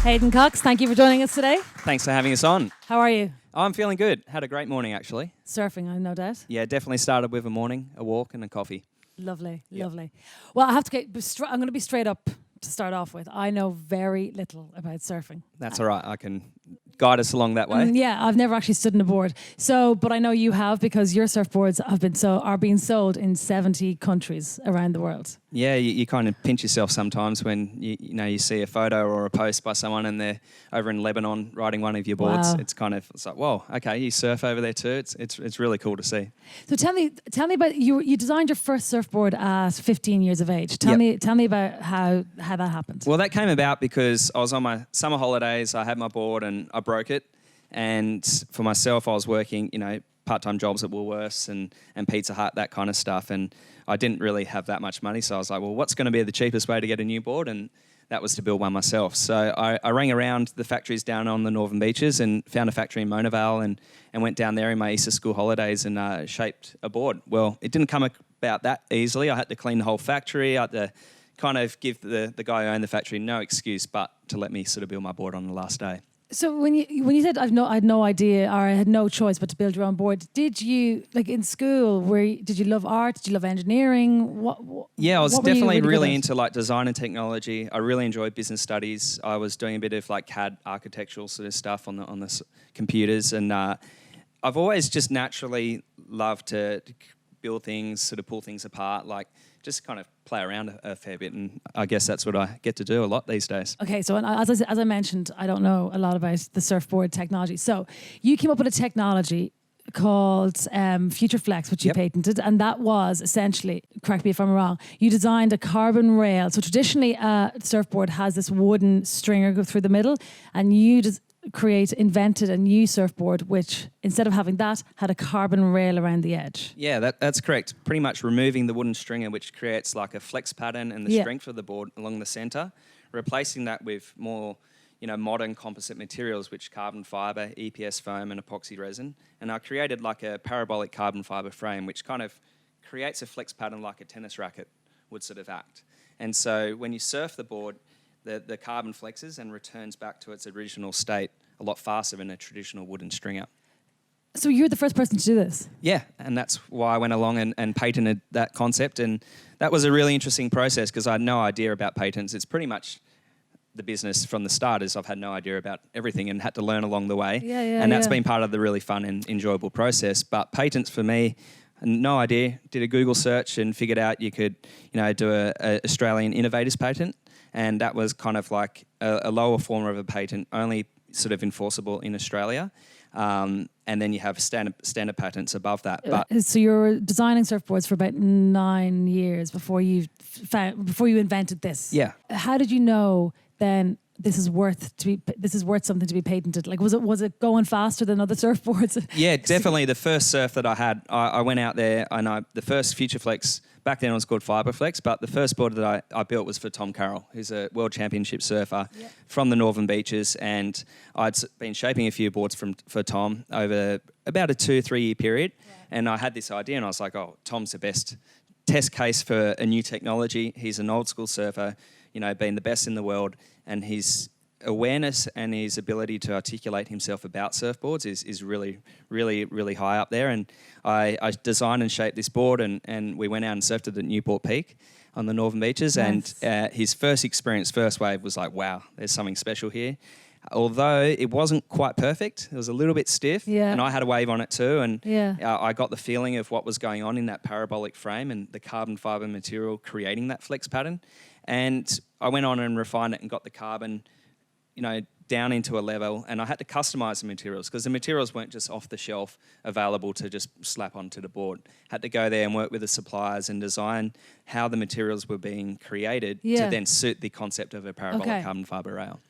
Hayden Cox, thank you for joining us today. Thanks for having us on. How are you? I'm feeling good. Had a great morning, actually. Surfing, I have no doubt. Yeah, definitely started with a morning, a walk and a coffee. Lovely, Yep. lovely. Well, I have to I'm going to be straight up to start off with. I know very little about surfing. That's all right. I can guide us along that way. Yeah, I've never actually stood on a board. But I know you have, because your surfboards are being sold in 70 countries around the world. Yeah, you kind of pinch yourself sometimes when you see a photo or a post by someone and they're over in Lebanon riding one of your boards. Wow. It's like, whoa, okay, you surf over there too. It's really cool to see. So tell me about you designed your first surfboard at 15 years of age. Tell me about how that happened. Well, that came about because I was on my summer holidays. I had my board and I broke it. And for myself, I was working, part-time jobs at Woolworths and Pizza Hut, that kind of stuff. And I didn't really have that much money. So I was like, well, what's going to be the cheapest way to get a new board? And that was to build one myself. So I rang around the factories down on the Northern Beaches and found a factory in Mona Vale and went down there in my Easter school holidays and shaped a board. Well, it didn't come about that easily. I had to clean the whole factory. I had to kind of give the guy who owned the factory no excuse but to let me sort of build my board on the last day. So when you said I had no idea or I had no choice but to build your own board, did you, like in school, did you love art? Did you love engineering? Yeah, I was definitely really into like design and technology. I really enjoyed business studies. I was doing a bit of like CAD architectural sort of stuff on the computers, and I've always just naturally loved to build things, sort of pull things apart, like just kind of play around a fair bit, and I guess that's what I get to do a lot these days. Okay, so as I mentioned, I don't know a lot about the surfboard technology. So you came up with a technology called Future Flex, which you patented, and that was essentially, correct me if I'm wrong, you designed a carbon rail. So traditionally a surfboard has this wooden stringer go through the middle, and you invented a new surfboard which, instead of having that, had a carbon rail around the edge. Yeah, that's correct. Pretty much removing the wooden stringer, which creates like a flex pattern and the strength of the board along the centre, replacing that with more modern composite materials, which carbon fibre, EPS foam and epoxy resin. And I created like a parabolic carbon fibre frame which kind of creates a flex pattern like a tennis racket would sort of act. And so when you surf the board, the carbon flexes and returns back to its original state a lot faster than a traditional wooden stringer. So you're the first person to do this? Yeah, and that's why I went along and patented that concept. And that was a really interesting process because I had no idea about patents. It's pretty much the business from the start is I've had no idea about everything and had to learn along the way. And that's been part of the really fun and enjoyable process. But patents for me, no idea. Did a Google search and figured out you could do a Australian innovators patent. And that was kind of like a lower form of a patent, only sort of enforceable in Australia. And then you have standard patents above that. But so you were designing surfboards for about 9 years before you invented this. Yeah. How did you know then this is worth something to be patented? Like, was it going faster than other surfboards? Yeah, definitely. The first surf that I had, I went out there and the first Future Flex, back then it was called Fiberflex, but the first board that I built was for Tom Carroll, who's a world championship surfer from the Northern Beaches, and I'd been shaping a few boards for Tom over about a 2-3 year period, and I had this idea and I was like, oh, Tom's the best test case for a new technology. He's an old school surfer, been the best in the world, and his awareness and his ability to articulate himself about surfboards is really, really, really high up there. And I designed and shaped this board, and we went out and surfed it at Newport Peak on the Northern Beaches. Nice. And his first wave was like, wow, there's something special here. Although it wasn't quite perfect, it was a little bit stiff, and I had a wave on it too, and I got the feeling of what was going on in that parabolic frame and the carbon fibre material creating that flex pattern. And I went on and refined it and got the carbon, down into a level, and I had to customise the materials because the materials weren't just off the shelf available to just slap onto the board. Had to go there and work with the suppliers and design how the materials were being created to then suit the concept of a parabolic carbon fibre rail.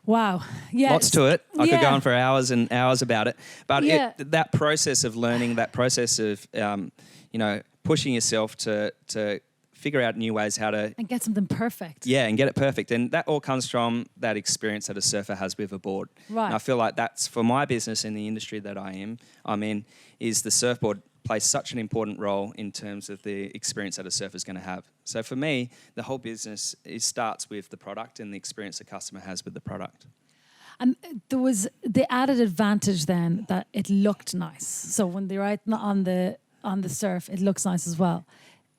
Wow. Yeah. Lots to it. I could go on for hours and hours about it. But that process of learning, that process of, pushing yourself to figure out new ways how to... And get something perfect. Yeah, and get it perfect. And that all comes from that experience that a surfer has with a board. Right. And I feel like that's, for my business in the industry that I'm in, is the surfboard plays such an important role in terms of the experience that a surfer is going to have. So for me, the whole business starts with the product and the experience the customer has with the product. And there was the added advantage then that it looked nice. So when they're out on the surf, it looks nice as well.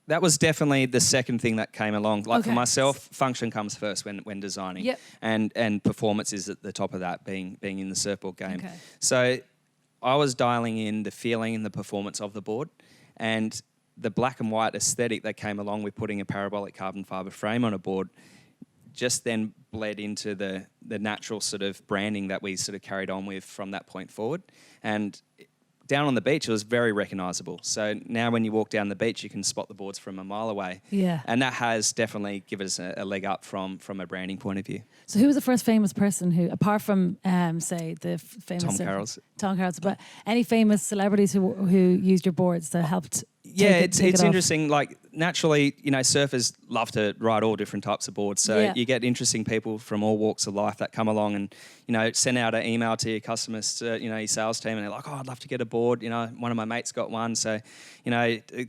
That was definitely the second thing that came along. Like for myself, function comes first when designing. Yep. And performance is at the top of that, being in the surfboard game. Okay. So I was dialing in the feeling and the performance of the board, and the black and white aesthetic that came along with putting a parabolic carbon fibre frame on a board just then bled into the natural sort of branding that we sort of carried on with from that point forward. And down on the beach, it was very recognisable. So now when you walk down the beach, you can spot the boards from a mile away. Yeah. And that has definitely given us a leg up from a branding point of view. So who was the first famous person who, apart from, say, the famous... Tom Carroll's. But any famous celebrities who used your boards that helped... Yeah, it's interesting. Like, naturally, surfers love to ride all different types of boards. So you get interesting people from all walks of life that come along and, send out an email to your customers, your sales team, and they're like, oh, I'd love to get a board. One of my mates got one. So,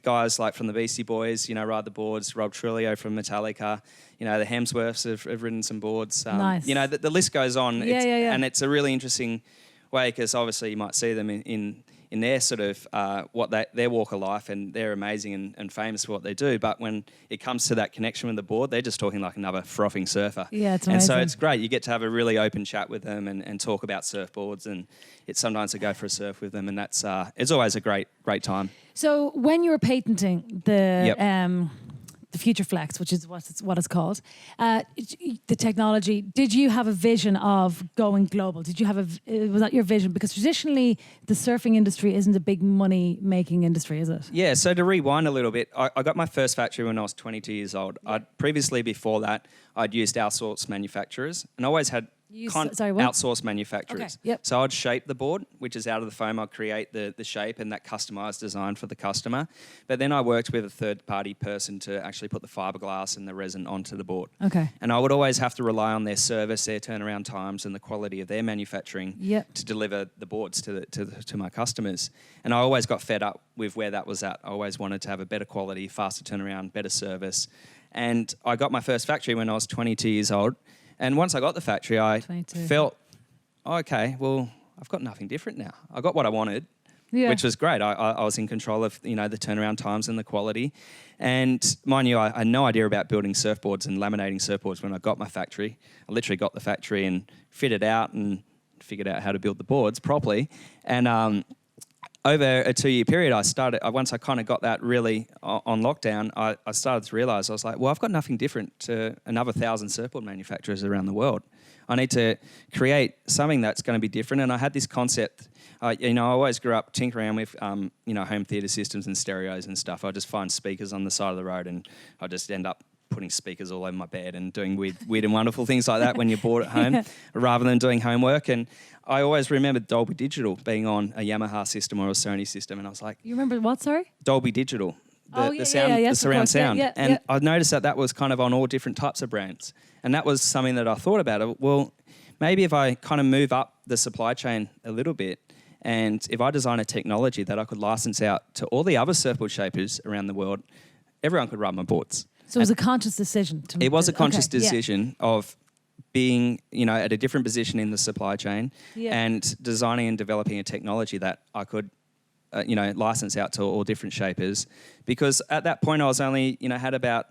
guys like from the Beastie Boys, ride the boards. Rob Trujillo from Metallica, the Hemsworths have ridden some boards. Nice. The list goes on. Yeah. And it's a really interesting way because obviously you might see them in their sort of their walk of life, and they're amazing and famous for what they do. But when it comes to that connection with the board, they're just talking like another frothing surfer. Yeah, it's amazing. And so it's great. You get to have a really open chat with them and talk about surfboards, and it's sometimes to go for a surf with them, and that's it's always a great time. So when you were patenting the Future Flex, which is what it's called, the technology, did you have a vision of going global? Did you have was that your vision? Because traditionally, the surfing industry isn't a big money-making industry, is it? Yeah, so to rewind a little bit, I got my first factory when I was 22 years old. Previously, before that, I'd used outsourced manufacturers, and I always had outsourced manufacturers. Okay, yep. So I'd shape the board, which is out of the foam. I'd create the shape and that customized design for the customer. But then I worked with a third-party person to actually put the fiberglass and the resin onto the board. Okay. And I would always have to rely on their service, their turnaround times, and the quality of their manufacturing to deliver the boards to my customers. And I always got fed up with where that was at. I always wanted to have a better quality, faster turnaround, better service. And I got my first factory when I was 22 years old. And once I got the factory, I felt, okay, well, I've got nothing different now. I got what I wanted, which was great. I was in control of, the turnaround times and the quality. And mind you, I had no idea about building surfboards and laminating surfboards when I got my factory. I literally got the factory and fitted out and figured out how to build the boards properly. And over a 2-year period, once I kind of got that really on lockdown, I started to realise, I was like, well, I've got nothing different to another 1,000 surfboard manufacturers around the world. I need to create something that's going to be different. And I had this concept, I always grew up tinkering around with, home theatre systems and stereos and stuff. I just find speakers on the side of the road and I just end up putting speakers all over my bed and doing weird and wonderful things like that when you're bored at home rather than doing homework. And I always remembered Dolby Digital being on a Yamaha system or a Sony system, and I was like... You remember what, sorry? Dolby Digital. The surround sound. And I noticed that was kind of on all different types of brands. And that was something that I thought about. Well, maybe if I kind of move up the supply chain a little bit, and if I design a technology that I could license out to all the other surfboard shapers around the world, everyone could ride my boards. So it was a conscious decision. It was a conscious decision of being, at a different position in the supply chain and designing and developing a technology that I could, license out to all different shapers. Because at that point, I was only, had about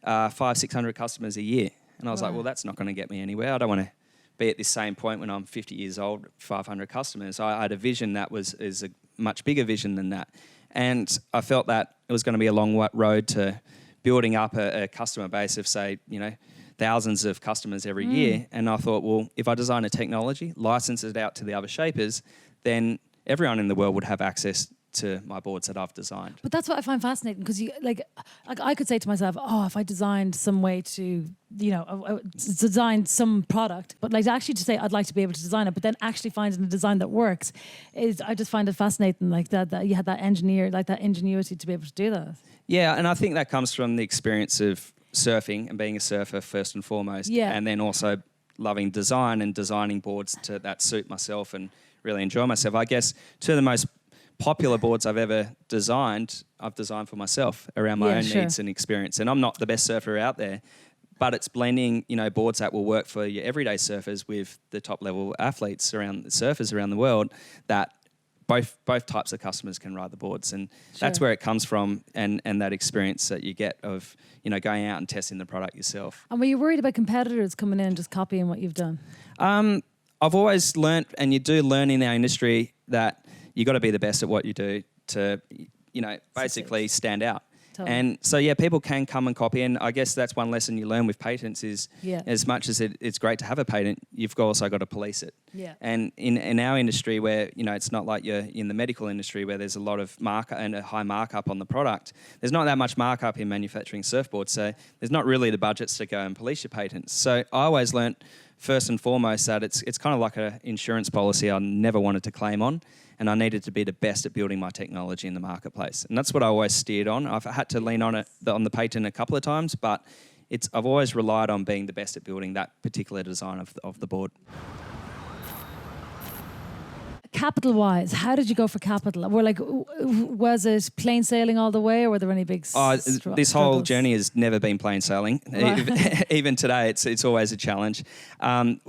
500-600 customers a year. And I was like, well, that's not going to get me anywhere. I don't want to be at this same point when I'm 50 years old, 500 customers. I had a vision that is a much bigger vision than that. And I felt that it was going to be a long road to building up a customer base of, say, thousands of customers every year. And I thought, well, if I design a technology, license it out to the other shapers, then everyone in the world would have access to my boards that I've designed. But that's what I find fascinating, because you like I could say to myself, oh, if I designed some way to, design some product, but like actually to say I'd like to be able to design it, but then actually finding a design that works I just find it fascinating, like that you had that ingenuity to be able to do that. Yeah, and I think that comes from the experience of surfing and being a surfer first and foremost, and then also loving design and designing boards that suit myself and really enjoy myself. I guess two of the most popular boards I've ever designed, I've designed for myself around my own needs and experience. And I'm not the best surfer out there, but it's blending, boards that will work for your everyday surfers with the top level athletes surfers around the world, that both types of customers can ride the boards. And that's where it comes from, and that experience that you get of, going out and testing the product yourself. And were you worried about competitors coming in and just copying what you've done? I've always learnt, and you do learn in our industry, that you got to be the best at what you do to, basically stand out. Totally. And so, people can come and copy. And I guess that's one lesson you learn with patents is as much as it's great to have a patent, you've also got to police it. Yeah. And in our industry where, it's not like you're in the medical industry where there's a lot of markup and a high markup on the product. There's not that much markup in manufacturing surfboards. So there's not really the budgets to go and police your patents. So I always learnt first and foremost that it's kind of like an insurance policy I never wanted to claim on. And I needed to be the best at building my technology in the marketplace. And that's what I always steered on. I've had to lean on the patent a couple of times, but I've always relied on being the best at building that particular design of the board. Capital-wise, how did you go for capital? Was it plain sailing all the way, or were there any big this whole journey has never been plain sailing. Even today, it's always a challenge. I'm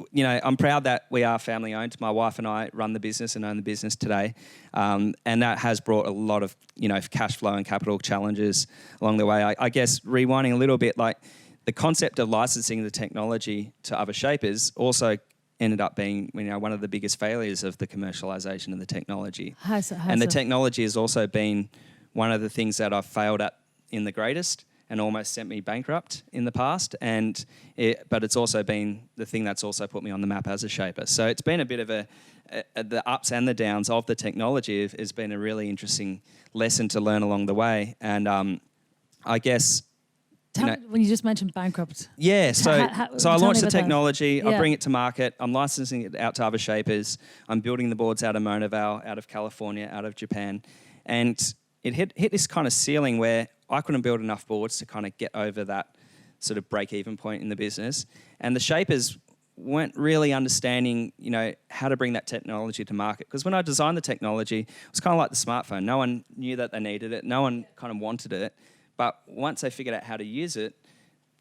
proud that we are family owned. My wife and I run the business and own the business today, and that has brought a lot of cash flow and capital challenges along the way. I guess rewinding a little bit, like the concept of licensing the technology to other shapers also ended up being one of the biggest failures of the commercialization of the technology. The technology has also been one of the things that I've failed at in the greatest and almost sent me bankrupt in the past. But it's also been the thing that's also put me on the map as a shaper. So it's been a bit of the ups and the downs of the technology has been a really interesting lesson to learn along the way. And I guess... when you just mentioned bankrupt. Yeah, so I launched the technology, I bring it to market, I'm licensing it out to other shapers, I'm building the boards out of Monavale, out of California, out of Japan, and it hit this kind of ceiling where I couldn't build enough boards to kind of get over that sort of break-even point in the business, and the shapers weren't really understanding, how to bring that technology to market. Because when I designed the technology, it was kind of like the smartphone. No one knew that they needed it, no one kind of wanted it. But once they figured out how to use it,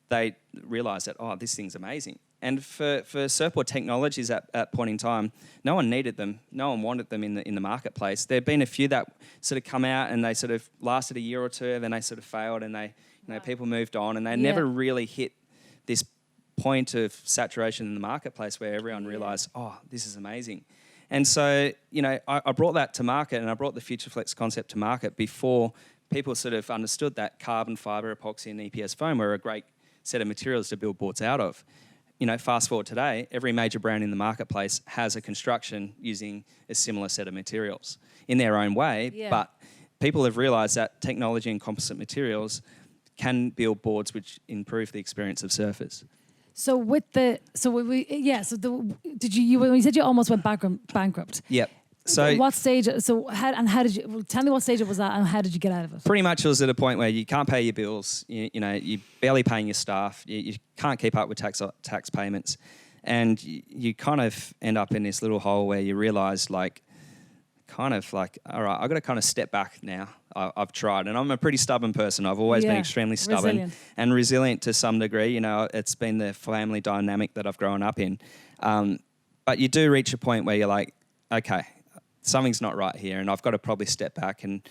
they realised that, this thing's amazing. And for surfboard technologies at that point in time, no one needed them. No one wanted them in the marketplace. There have been a few that sort of come out and they sort of lasted a year or two, then they sort of failed and people moved on and they never really hit this point of saturation in the marketplace where everyone realised, this is amazing. And so, I brought that to market, and I brought the FutureFlex concept to market before people sort of understood that carbon fibre, epoxy and EPS foam were a great set of materials to build boards out of. Fast forward today, every major brand in the marketplace has a construction using a similar set of materials in their own way, but people have realised that technology and composite materials can build boards which improve the experience of surfers. So when you said you almost went bankrupt? Yep. So what stage? How did you tell me what stage it was at, and how did you get out of it? Pretty much, it was at a point where you can't pay your bills. You're barely paying your staff. You can't keep up with tax payments, and you kind of end up in this little hole where you realise, all right, I've got to kind of step back now. I've tried, and I'm a pretty stubborn person. I've always been extremely stubborn and resilient to some degree. It's been the family dynamic that I've grown up in. But you do reach a point where you're like, okay, something's not right here, and I've got to probably step back and,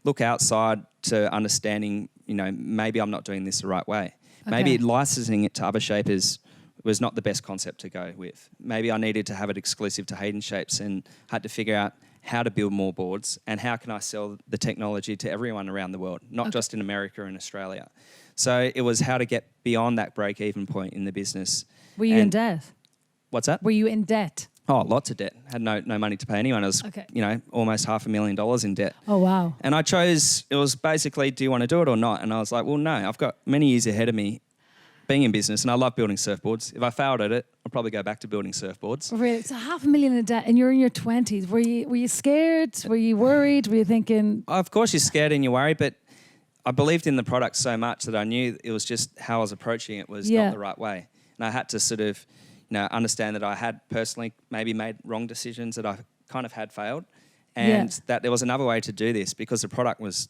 look outside to understanding, maybe I'm not doing this the right way. Okay. Maybe licensing it to other shapers was not the best concept to go with. Maybe I needed to have it exclusive to Haydenshapes and had to figure out how to build more boards and how can I sell the technology to everyone around the world, not just in America and Australia. So it was how to get beyond that break-even point in the business. Were you in debt? What's that? Were you in debt? Oh, lots of debt. Had no money to pay anyone. I was, almost $500,000 in debt. Oh, wow. And I chose, it was basically, do you want to do it or not? And I was like, well, no, I've got many years ahead of me being in business, and I love building surfboards. If I failed at it, I'll probably go back to building surfboards. Really? So $500,000 in debt, and you're in your 20s. Were you scared? Were you worried? Were you thinking? Of course you're scared and you worry, but I believed in the product so much that I knew it was just how I was approaching it was not the right way. And I had to sort of, understand that I had personally maybe made wrong decisions, that I kind of had failed, and that there was another way to do this because the product was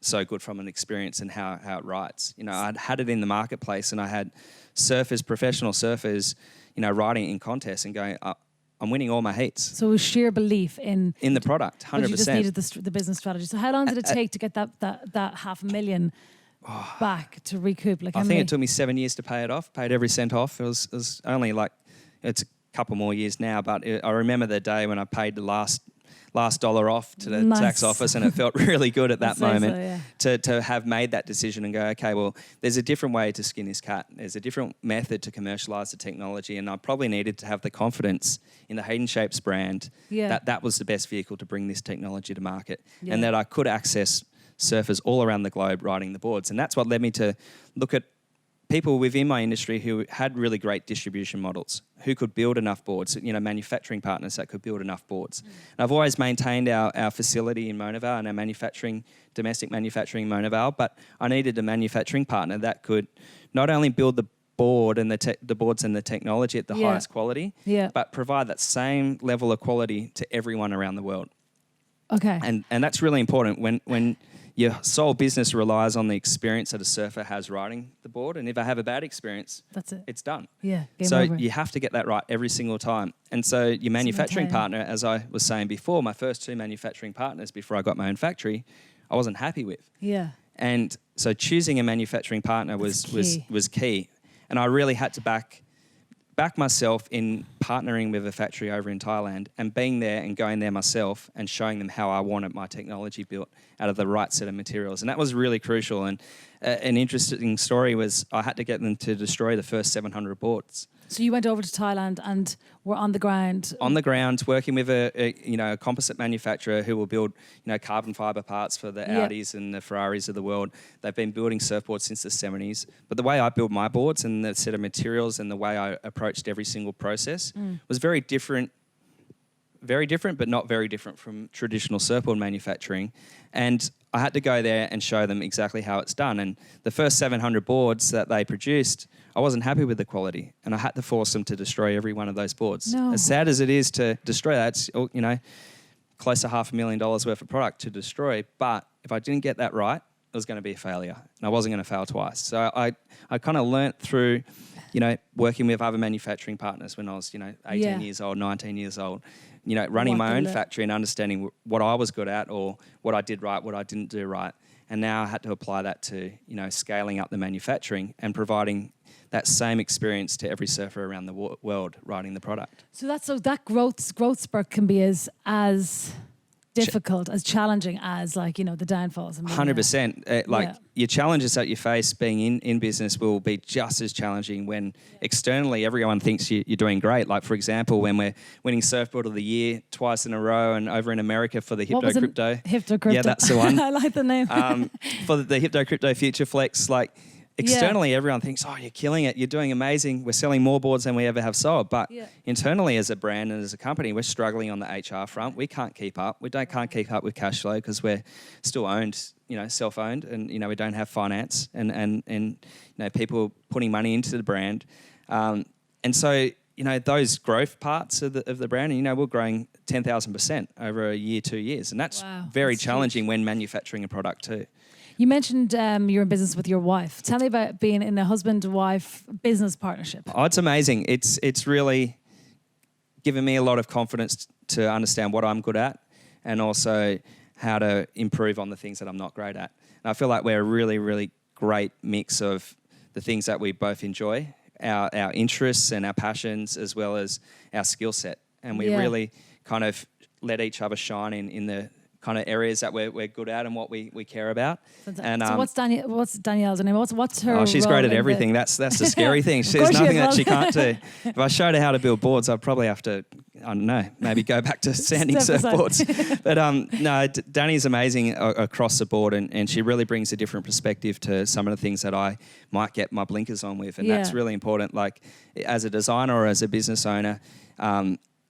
so good from an experience and how it rides. I'd had it in the marketplace, and I had professional surfers, riding in contests and going, I'm winning all my heats. So it was sheer belief in the product, 100%. But you just needed the business strategy. So how long did it take to get that $500,000 back to recoup? I think it took me 7 years to pay it off. Paid every cent off. It was only it's a couple more years now, but I remember the day when I paid the last dollar off to the tax office, and it felt really good at that moment to have made that decision and go, okay, well, there's a different way to skin this cat. There's a different method to commercialize the technology, and I probably needed to have the confidence in the Haydenshapes brand that was the best vehicle to bring this technology to market, and that I could access surfers all around the globe riding the boards. And that's what led me to look at people within my industry who had really great distribution models, who could build enough boards, manufacturing partners that could build enough boards. And I've always maintained our facility in Mona Vale and our domestic manufacturing in Mona Vale, but I needed a manufacturing partner that could not only build the board and the boards and the technology at the highest quality, but provide that same level of quality to everyone around the world. Okay. And that's really important when your sole business relies on the experience that a surfer has riding the board. And if I have a bad experience, that's it. It's done. Yeah, game so over. You have to get that right every single time. And so your manufacturing partner, as I was saying before, my first two manufacturing partners before I got my own factory, I wasn't happy with. Yeah. And so choosing a manufacturing partner was key. And I really had to back myself in partnering with a factory over in Thailand and being there and going there myself and showing them how I wanted my technology built out of the right set of materials. And that was really crucial. And an interesting story was I had to get them to destroy the first 700 boards. So you went over to Thailand and were on the ground? On the ground, working with a composite manufacturer who will build carbon fiber parts for the Audis and the Ferraris of the world. They've been building surfboards since the 70s. But the way I build my boards and the set of materials and the way I approached every single process was very different, but not very different from traditional surfboard manufacturing. And I had to go there and show them exactly how it's done. And the first 700 boards that they produced, I wasn't happy with the quality, and I had to force them to destroy every one of those boards. No. As sad as it is to destroy that, it's close to $500,000 worth of product to destroy. But if I didn't get that right, it was going to be a failure, and I wasn't going to fail twice. So I kind of learnt through, working with other manufacturing partners when I was 18 years old, 19 years old. Running my own factory and understanding what I was good at or what I did right, what I didn't do right. And now I had to apply that to, scaling up the manufacturing and providing that same experience to every surfer around the world riding the product. So that growth spurt can be as difficult, as challenging as the downfalls. 100%. Your challenges that you face being in business will be just as challenging when externally everyone thinks you're doing great. Like, for example, when we're winning Surfboard of the Year twice in a row and over in America for the Hypto Crypto. Hypto Crypto. Yeah, that's the one. I like the name. For the Hypto Crypto Future Flex, externally, everyone thinks, oh, you're killing it. You're doing amazing. We're selling more boards than we ever have sold. But internally as a brand and as a company, we're struggling on the HR front. We can't keep up. Can't keep up with cash flow because we're still owned, self-owned, and, we don't have finance and people putting money into the brand. And so, those growth parts of the brand, we're growing 10,000% over a year, 2 years. And that's very challenging when manufacturing a product too. You mentioned you're in business with your wife. Tell me about being in a husband-wife business partnership. Oh, it's amazing. It's really given me a lot of confidence to understand what I'm good at and also how to improve on the things that I'm not great at. And I feel like we're a really, really great mix of the things that we both enjoy, our interests and our passions, as well as our skill set. And we really kind of let each other shine in the kind of areas that we're good at and what we care about. And so what's Danielle's name? What's her Oh, she's role great at everything. That's the scary thing. There's nothing that she can't do. If I showed her how to build boards, I'd probably have to I don't know, maybe go back to sanding Step aside. surfboards. But no, Danny's amazing across the board, and she really brings a different perspective to some of the things that I might get my blinkers on with, and that's really important. Like as a designer or as a business owner,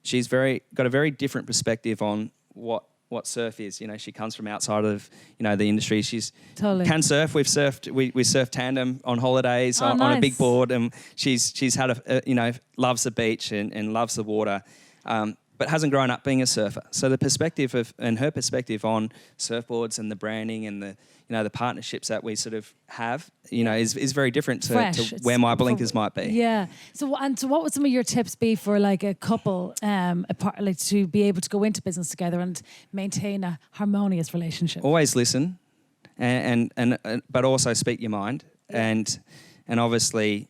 she's got a very different perspective on what surf is. You know, she comes from outside of, you know, the industry. She's can surf. We surf tandem on holidays on a big board, and she's had loves the beach and loves the water, but hasn't grown up being a surfer. So the perspective her perspective on surfboards and the branding and the partnerships that we sort of have, is very different to where my blinkers might be. Yeah. So what would some of your tips be for like a couple, to be able to go into business together and maintain a harmonious relationship? Always listen, and but also speak your mind, and obviously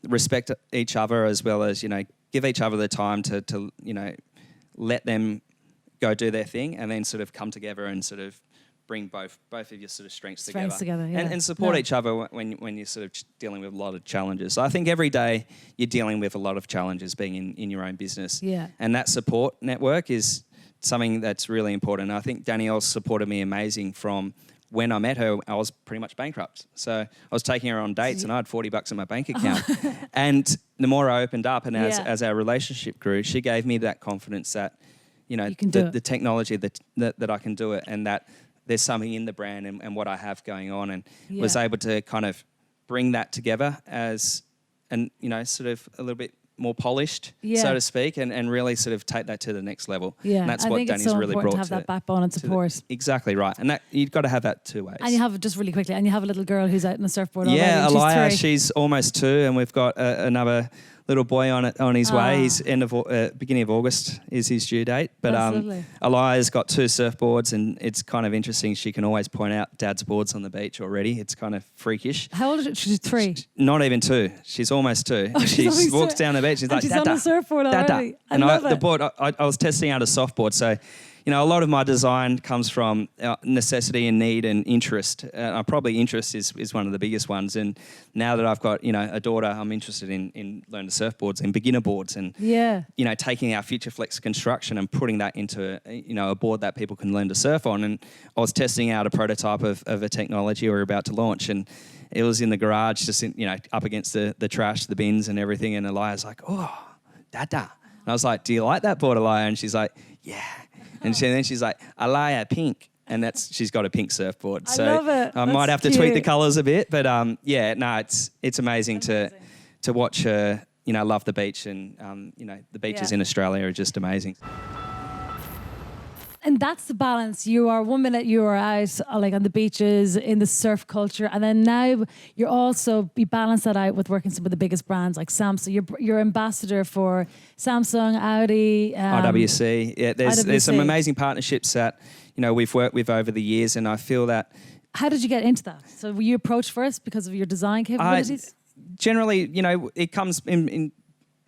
respect each other, as well as give each other the time to let them go do their thing, and then sort of come together and sort of bring both of your sort of strengths together, yeah. and support each other when you're sort of dealing with a lot of challenges. So I think every day you're dealing with a lot of challenges being in your own business. Yeah. And that support network is something that's really important. I think Danielle supported me amazing from when I met her. I was pretty much bankrupt. So I was taking her on dates and I had $40 in my bank account. And the more I opened up and as our relationship grew, she gave me that confidence that, the technology that I can do it, and that there's something in the brand and what I have going on, and was able to kind of bring that together sort of a little bit more polished, so to speak, and really sort of take that to the next level. Yeah, and that's I what think Danny's it's so really important brought to have that backbone and support. Exactly right, and that you've got to have that two ways. And you have, just really quickly, and you have a little girl who's out on a surfboard already. Yeah, and Elia, she's 3. she's almost 2, and we've got another little boy on his way. He's beginning of August is his due date. But Elia's got 2 surfboards, and it's kind of interesting. She can always point out Dad's boards on the beach already. It's kind of freakish. How old is she? She's 3. Not even 2. She's almost 2. Oh, she walks down the beach. She's like, she's Dada, on a surfboard already. And the board, I was testing out a softboard, so a lot of my design comes from necessity and need and interest. Probably interest is one of the biggest ones. And now that I've got, a daughter, I'm interested in learning surfboards and beginner boards, and, taking our Future Flex construction and putting that into, a board that people can learn to surf on. And I was testing out a prototype of a technology we were about to launch, and it was in the garage, just up against the trash, the bins and everything. And Elia's like, oh, Dada. And I was like, do you like that board, Elia? And she's like, yeah. And then she's like, Elia, pink. And she's got a pink surfboard. So I love it. I might have to tweak the colours a bit. But it's amazing to watch her, love the beach. And, the beaches in Australia are just amazing. And that's the balance. You are 1 minute you are out like on the beaches in the surf culture, and then now you balance that out with working some of the biggest brands like Samsung. You're ambassador for Samsung, Audi, IWC. Yeah, there's IWC. some amazing partnerships that we've worked with over the years, and I feel that. How did you get into that? So were you approached first because of your design capabilities? Generally, it comes in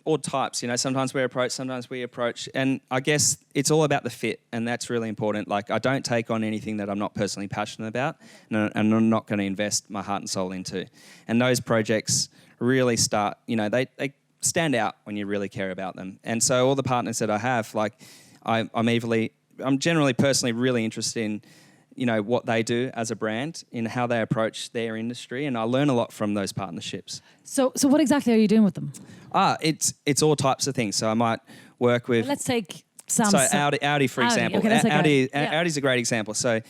all types. Sometimes we approach, and I guess it's all about the fit, and that's really important. Like, I don't take on anything that I'm not personally passionate about, and I'm not going to invest my heart and soul into. And those projects really start, they stand out when you really care about them. And so all the partners that I have, like, I'm generally personally really interested in what they do as a brand, in how they approach their industry, and I learn a lot from those partnerships. So what exactly are you doing with them? It's all types of things. So I might work with. Let's take Samsung. So Audi for example. Okay, Audi's a great example. So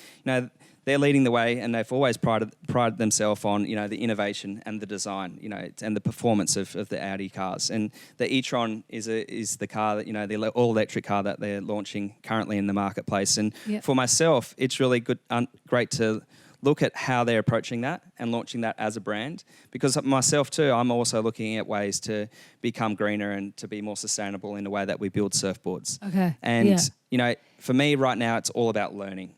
they're leading the way, and they've always prided themselves on the innovation and the design, and the performance of the Audi cars. And the e-tron is the car that the all electric car that they're launching currently in the marketplace. And for myself, it's really great to look at how they're approaching that and launching that as a brand, because myself too, I'm also looking at ways to become greener and to be more sustainable in the way that we build surfboards. Okay. And for me right now, it's all about learning.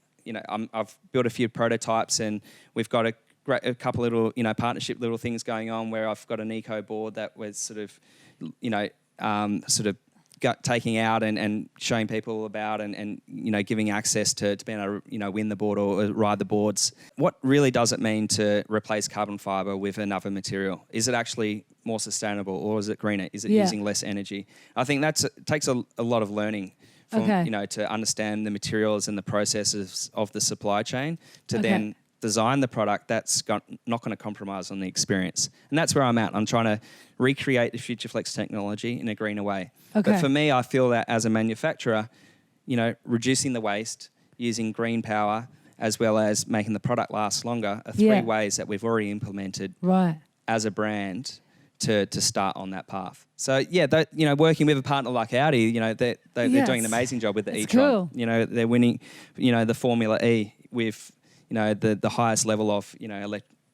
I've built a few prototypes, and we've got a couple little, partnership little things going on where I've got an eco board that was sort of taking out and showing people about and giving access to being able to win the board or ride the boards. What really does it mean to replace carbon fibre with another material? Is it actually more sustainable, or is it greener? Is it using less energy? I think it takes a lot of learning from, to understand the materials and the processes of the supply chain to then design the product that's not going to compromise on the experience. And that's where I'm at. I'm trying to recreate the FutureFlex technology in a greener way. But for me, I feel that as a manufacturer, reducing the waste, using green power, as well as making the product last longer are three ways that we've already implemented as a brand to start on that path. So working with a partner like Audi, they're doing an amazing job with the e-tron. Cool. They're winning, the Formula E with the highest level of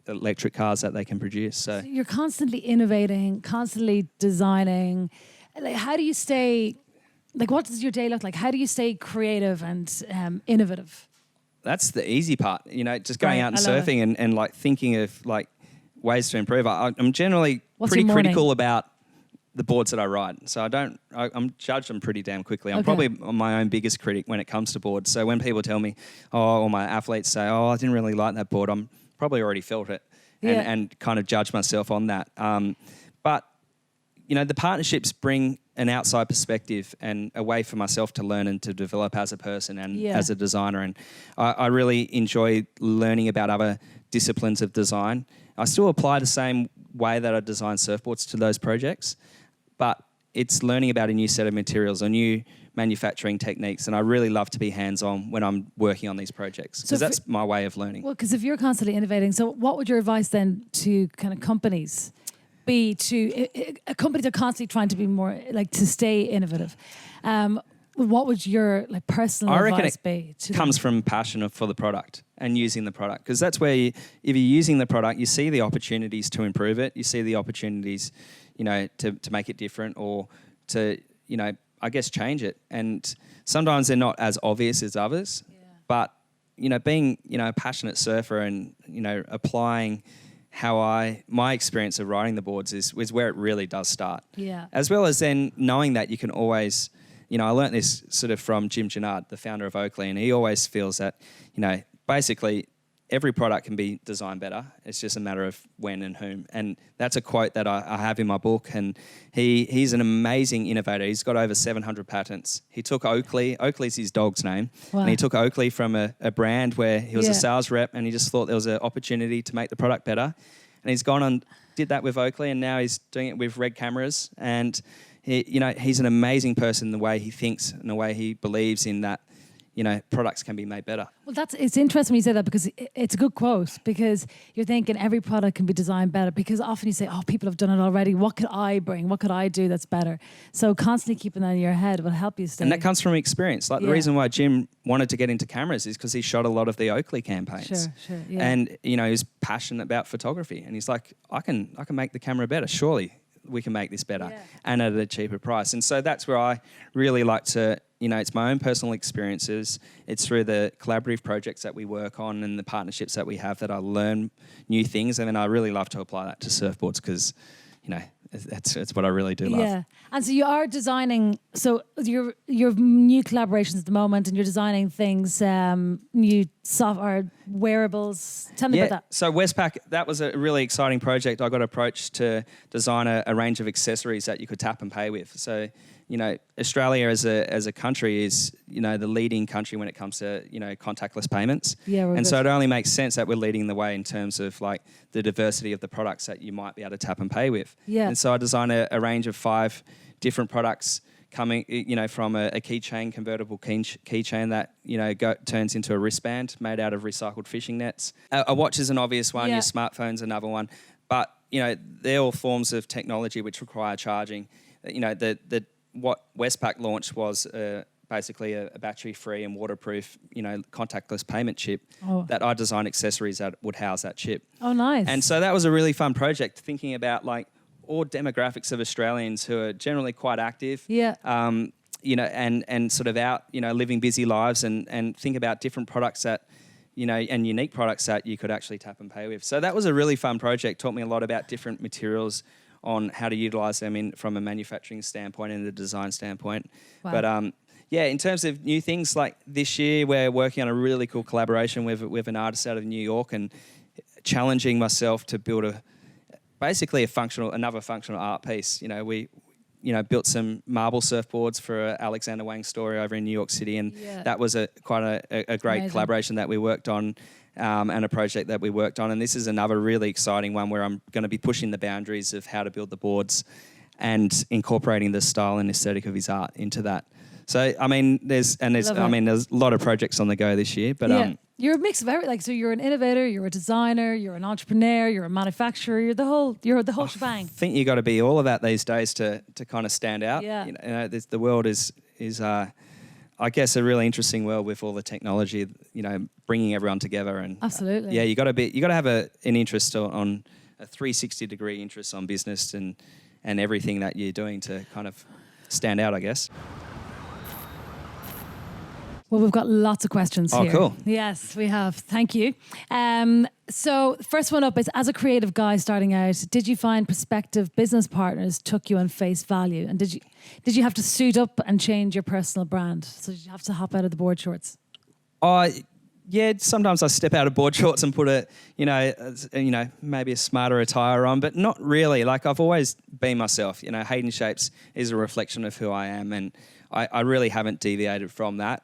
electric cars that they can produce. So you're constantly innovating, constantly designing. Like, how do you stay? Like, what does your day look like? How do you stay creative and innovative? That's the easy part. Just going out and surfing and like thinking of like ways to improve. I'm generally pretty critical about the boards that I ride. So I'm judged them pretty damn quickly. I'm probably my own biggest critic when it comes to boards. So when people tell me, or my athletes say, I didn't really like that board, I'm probably already felt it and kind of judge myself on that. But the partnerships bring an outside perspective and a way for myself to learn and to develop as a person and as a designer. And I really enjoy learning about other disciplines of design. I still apply the same way that I design surfboards to those projects, but it's learning about a new set of materials, a new manufacturing techniques, and I really love to be hands-on when I'm working on these projects because that's my way of learning. Well, because if you're constantly innovating, so what would your advice then to kind of companies be to companies are constantly trying to be more like to stay innovative? What would your personal advice be? It comes from passion for the product and using the product, because that's where if you're using the product, you see the opportunities to improve it. You see the opportunities, to make it different or to, I guess change it. And sometimes they're not as obvious as others, but, being, a passionate surfer and, applying my experience of riding the boards is where it really does start. Yeah. As well as then knowing that you can always, I learnt this sort of from Jim Gennard, the founder of Oakley, and he always feels that, basically every product can be designed better. It's just a matter of when and whom. And that's a quote that I have in my book. And he's an amazing innovator. He's got over 700 patents. He took Oakley's his dog's name. Wow. And he took Oakley from a brand where he was a sales rep and he just thought there was an opportunity to make the product better. And he's gone and did that with Oakley, and now he's doing it with Red cameras. And he's an amazing person, the way he thinks and the way he believes in that, products can be made better. Well, it's interesting when you say that, because it's a good quote, because you're thinking every product can be designed better, because often you say, people have done it already. What could I bring? What could I do that's better? So constantly keeping that in your head will help you stay. And that comes from experience. Like the reason why Jim wanted to get into cameras is because he shot a lot of the Oakley campaigns. Sure. Yeah. And, he was passionate about photography. And he's like, I can make the camera better. Surely we can make this better and at a cheaper price. And so that's where I really like to, it's my own personal experiences. It's through the collaborative projects that we work on and the partnerships that we have that I learn new things. And then I really love to apply that to surfboards because, it's what I really do love. Yeah. And so you are designing, so your new collaborations at the moment, and you're designing things, new software, wearables. Tell me about that. So Westpac, that was a really exciting project. I got approached to design a range of accessories that you could tap and pay with. So, Australia as a country is, the leading country when it comes to, contactless payments. Yeah, and so it only makes sense that we're leading the way in terms of like the diversity of the products that you might be able to tap and pay with. Yeah. And so I designed a range of 5 different products coming, from a keychain, convertible keychain that, turns into a wristband made out of recycled fishing nets. A watch is an obvious one. Your smartphone's another one. But, they're all forms of technology which require charging. What Westpac launched was basically a battery-free and waterproof, contactless payment chip that I designed accessories that would house that chip. Oh, nice. And so that was a really fun project, thinking about like all demographics of Australians who are generally quite active. Yeah. And sort of out, living busy lives and think about different products that, and unique products that you could actually tap and pay with. So that was a really fun project. Taught me a lot about different materials on how to utilize them from a manufacturing standpoint and a design standpoint. Wow. But yeah, in terms of new things, like this year, we're working on a really cool collaboration with an artist out of New York and challenging myself to build basically another functional art piece. We built some marble surfboards for Alexander Wang's story over in New York City, and that was quite a great Amazing. collaboration that we worked on, and a project that we worked on. And this is another really exciting one where I'm going to be pushing the boundaries of how to build the boards and incorporating the style and aesthetic of his art into that. So there's a lot of projects on the go this year, but you're a mix of everything. So you're an innovator, you're a designer, you're an entrepreneur, you're a manufacturer, you're the whole shebang. I think you got to be all of that these days to kind of stand out. Yeah. The world is I guess a really interesting world with all the technology, bringing everyone together. And absolutely. Yeah, you got to have an interest on a 360-degree interest on business and everything that you're doing to kind of stand out, I guess. Well, we've got lots of questions here. Oh, cool. Yes, we have. Thank you. So first one up is, as a creative guy starting out, did you find prospective business partners took you on face value? And did you have to suit up and change your personal brand? So did you have to hop out of the board shorts? Yeah, sometimes I step out of board shorts and put maybe a smarter attire on, but not really. Like, I've always been myself. Haydenshapes is a reflection of who I am, and I really haven't deviated from that.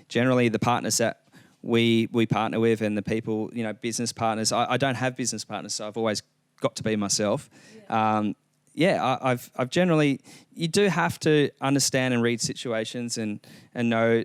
Generally the partners that we partner with and the people, business partners, I don't have business partners, so I've always got to be myself. I've generally, you do have to understand and read situations and know,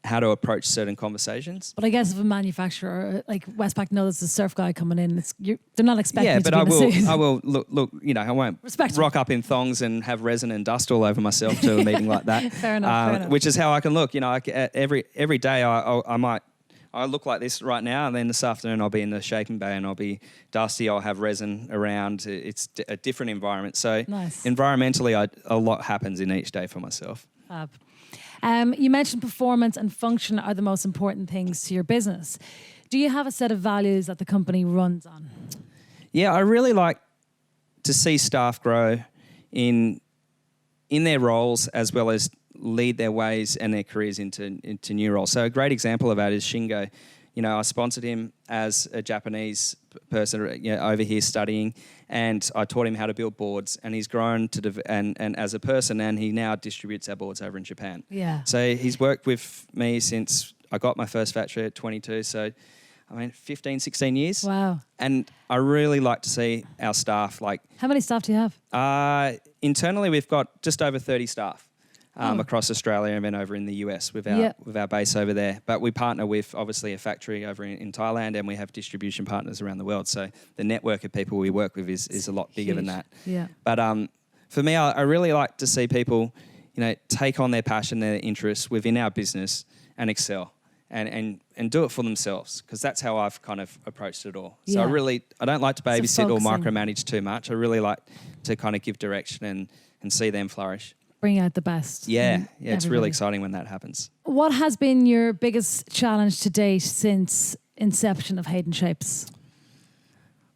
how to approach certain conversations. But I guess if a manufacturer like Westpac knows there's a surf guy coming in, they're not expecting you to be in a suit. I will look. I won't rock up in thongs and have resin and dust all over myself to a meeting like that. Fair enough. Which is how I can look. Every day I look like this right now, and then this afternoon I'll be in the shaping bay and I'll be dusty. I'll have resin around. It's a different environment. So nice. Environmentally, a lot happens in each day for myself. Fab. You mentioned performance and function are the most important things to your business. Do you have a set of values that the company runs on? Yeah, I really like to see staff grow in their roles as well as lead their ways and their careers into new roles. So a great example of that is Shingo. I sponsored him as a Japanese person over here studying, and I taught him how to build boards, and he's grown and as a person, and he now distributes our boards over in Japan. Yeah. So he's worked with me since I got my first factory at 22, so 15, 16 years. Wow. And I really like to see our staff How many staff do you have? Internally, we've got just over 30 staff. Across Australia and then over in the US with our base over there. But we partner with, obviously, a factory over in Thailand, and we have distribution partners around the world. So the network of people we work with is a lot bigger than that. Yeah. But for me, I really like to see people, take on their passion, their interests within our business and excel and do it for themselves, because that's how I've kind of approached it all. So I don't like to babysit or micromanage too much. I really like to kind of give direction and see them flourish. Bring out the best. Yeah, it's really exciting when that happens. What has been your biggest challenge to date since inception of Haydenshapes?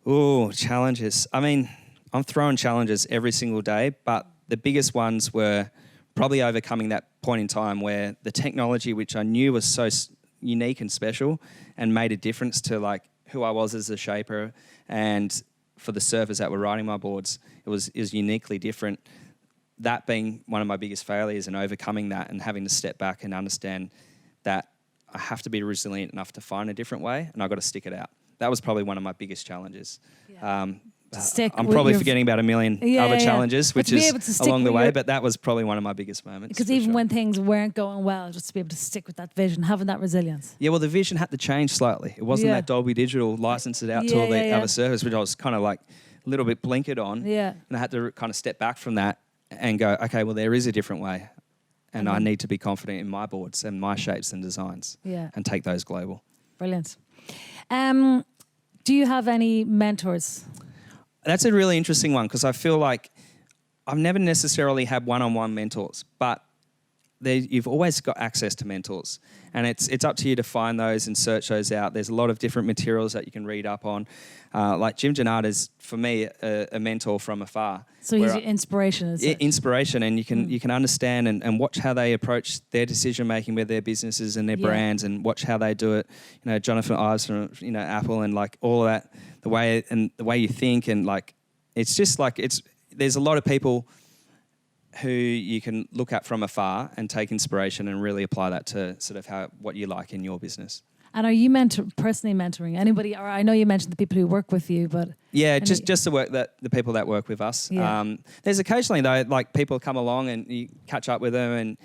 Oh, challenges. I'm throwing challenges every single day, but the biggest ones were probably overcoming that point in time where the technology, which I knew was so unique and special and made a difference to who I was as a shaper, and for the surfers that were riding my boards, it was uniquely different. That being one of my biggest failures, and overcoming that and having to step back and understand that I have to be resilient enough to find a different way, and I've got to stick it out. That was probably one of my biggest challenges. Yeah. I'm probably forgetting about a million other challenges, which is along the way, but that was probably one of my biggest moments. Because even when things weren't going well, just to be able to stick with that vision, having that resilience. Yeah, well, the vision had to change slightly. It wasn't that Dolby Digital licensed it out to all the other servers, which I was kind of a little bit blinkered on. Yeah. And I had to kind of step back from that and go, okay, well, there is a different way. And I need to be confident in my boards and my shapes and designs and take those global. Brilliant. Do you have any mentors? That's a really interesting one, because I feel like I've never necessarily had one-on-one mentors, but you've always got access to mentors, and it's up to you to find those and search those out. There's a lot of different materials that you can read up on. Like Jim Gennard is, for me, a mentor from afar. So he's your inspiration, is it? Inspiration, and you can understand and watch how they approach their decision making with their businesses and their brands, and watch how they do it. You know, Jonathan Ives from Apple, and like all of that, the way you think, and like it's just like there's a lot of people who you can look at from afar and take inspiration and really apply that to sort of what you like in your business. And are you personally mentoring anybody? Or I know you mentioned the people who work with you, but just the people that work with us. Yeah. There's occasionally though, like people come along and you catch up with them and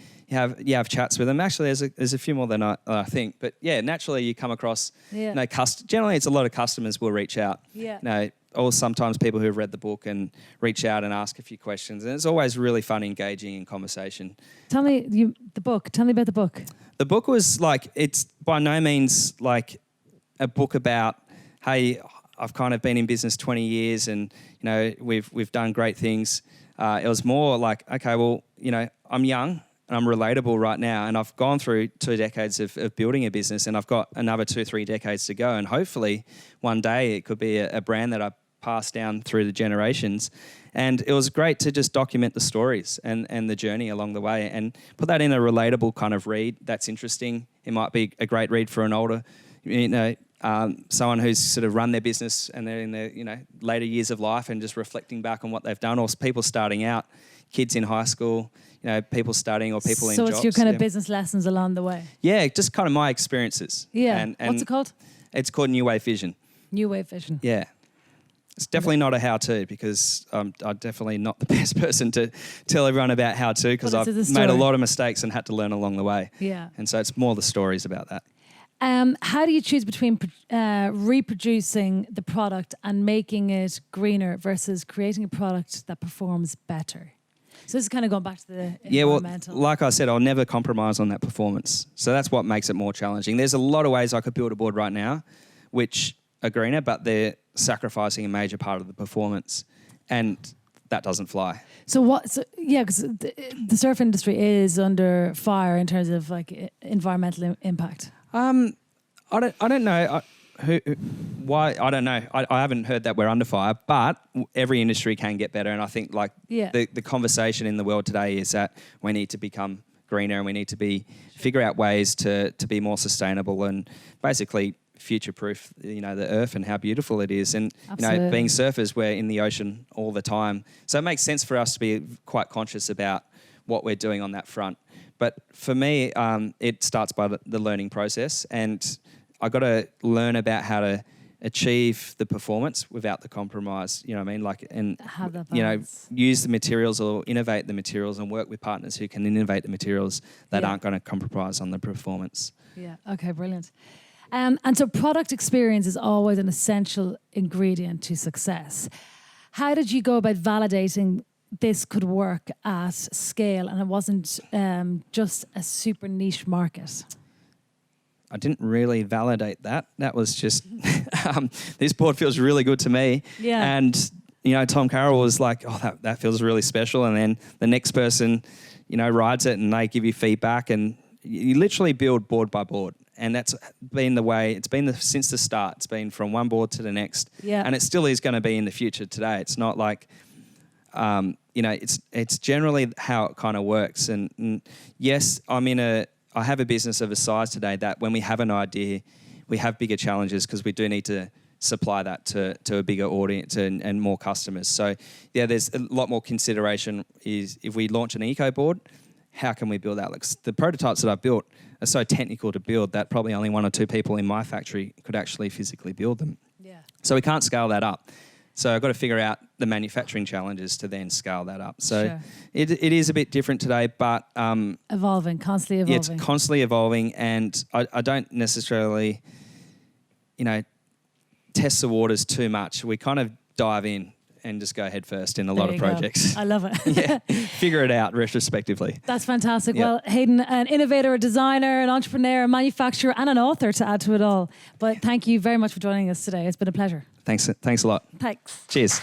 you have chats with them. Actually, there's a few more than I think, but yeah, naturally you come across. Yeah. Generally, it's a lot of customers will reach out. Yeah. Or sometimes people who have read the book and reach out and ask a few questions. And it's always really fun engaging in conversation. Tell me about the book. The book was it's by no means like a book about, hey, I've kind of been in business 20 years and, we've done great things. It was more like, okay, well, I'm young and I'm relatable right now, and I've gone through 2 decades of building a business, and I've got another 2-3 decades to go. And hopefully one day it could be a brand that I pass down through the generations. And it was great to just document the stories and the journey along the way and put that in a relatable kind of read that's interesting. It might be a great read for an older, someone who's sort of run their business and they're in their, later years of life and just reflecting back on what they've done, or people starting out, kids in high school, people studying, or people in jobs. So it's your kind of business lessons along the way? Yeah, just kind of my experiences. Yeah. And what's it called? It's called New Wave Vision. New Wave Vision. Yeah. It's definitely not a how-to, because I'm definitely not the best person to tell everyone about how-to, because I've made a lot of mistakes and had to learn along the way. Yeah. And so it's more the stories about that. How do you choose between reproducing the product and making it greener versus creating a product that performs better? So this is kind of going back to the environmental. Well, like I said, I'll never compromise on that performance. So that's what makes it more challenging. There's a lot of ways I could build a board right now which are greener, but they're sacrificing a major part of the performance, and that doesn't fly. Because the surf industry is under fire in terms of like environmental impact. I don't know why. I don't know. I haven't heard that we're under fire, but every industry can get better, and I think the conversation in the world today is that we need to become greener, and we need to figure out ways to be more sustainable and basically future-proof, the earth and how beautiful it is. And, being surfers, we're in the ocean all the time. So it makes sense for us to be quite conscious about what we're doing on that front. But for me, it starts by the learning process, and I got to learn about how to achieve the performance without the compromise, you know what I mean? Like, and, have that balance. Use the materials or innovate the materials and work with partners who can innovate the materials that aren't going to compromise on the performance. Yeah, okay, brilliant. And so product experience is always an essential ingredient to success. How did you go about validating this could work at scale and it wasn't just a super niche market? I didn't really validate that. That was just, this board feels really good to me. Yeah. And, Tom Carroll was like, oh, that feels really special. And then the next person, rides it and they give you feedback, and you literally build board by board. And that's been the way, it's been since the start. It's been from one board to the next. Yeah. And it still is going to be in the future today. It's not like, it's generally how it kind of works. And yes, I have a business of a size today that when we have an idea, we have bigger challenges because we do need to supply that to a bigger audience and more customers. So yeah, there's a lot more consideration is if we launch an eco board, how can we build that? Like the prototypes that I've built are so technical to build that probably only 1 or 2 people in my factory could actually physically build them. Yeah. So we can't scale that up. So I've got to figure out the manufacturing challenges to then scale that up. So sure. it is a bit different today, but... constantly evolving. Yeah, it's constantly evolving, and I don't necessarily, test the waters too much. We kind of dive in and just go head first in a lot of projects. I love it. Yeah, figure it out retrospectively. That's fantastic. Yep. Well, Hayden, an innovator, a designer, an entrepreneur, a manufacturer, and an author to add to it all. But thank you very much for joining us today. It's been a pleasure. Thanks a lot. Thanks. Cheers.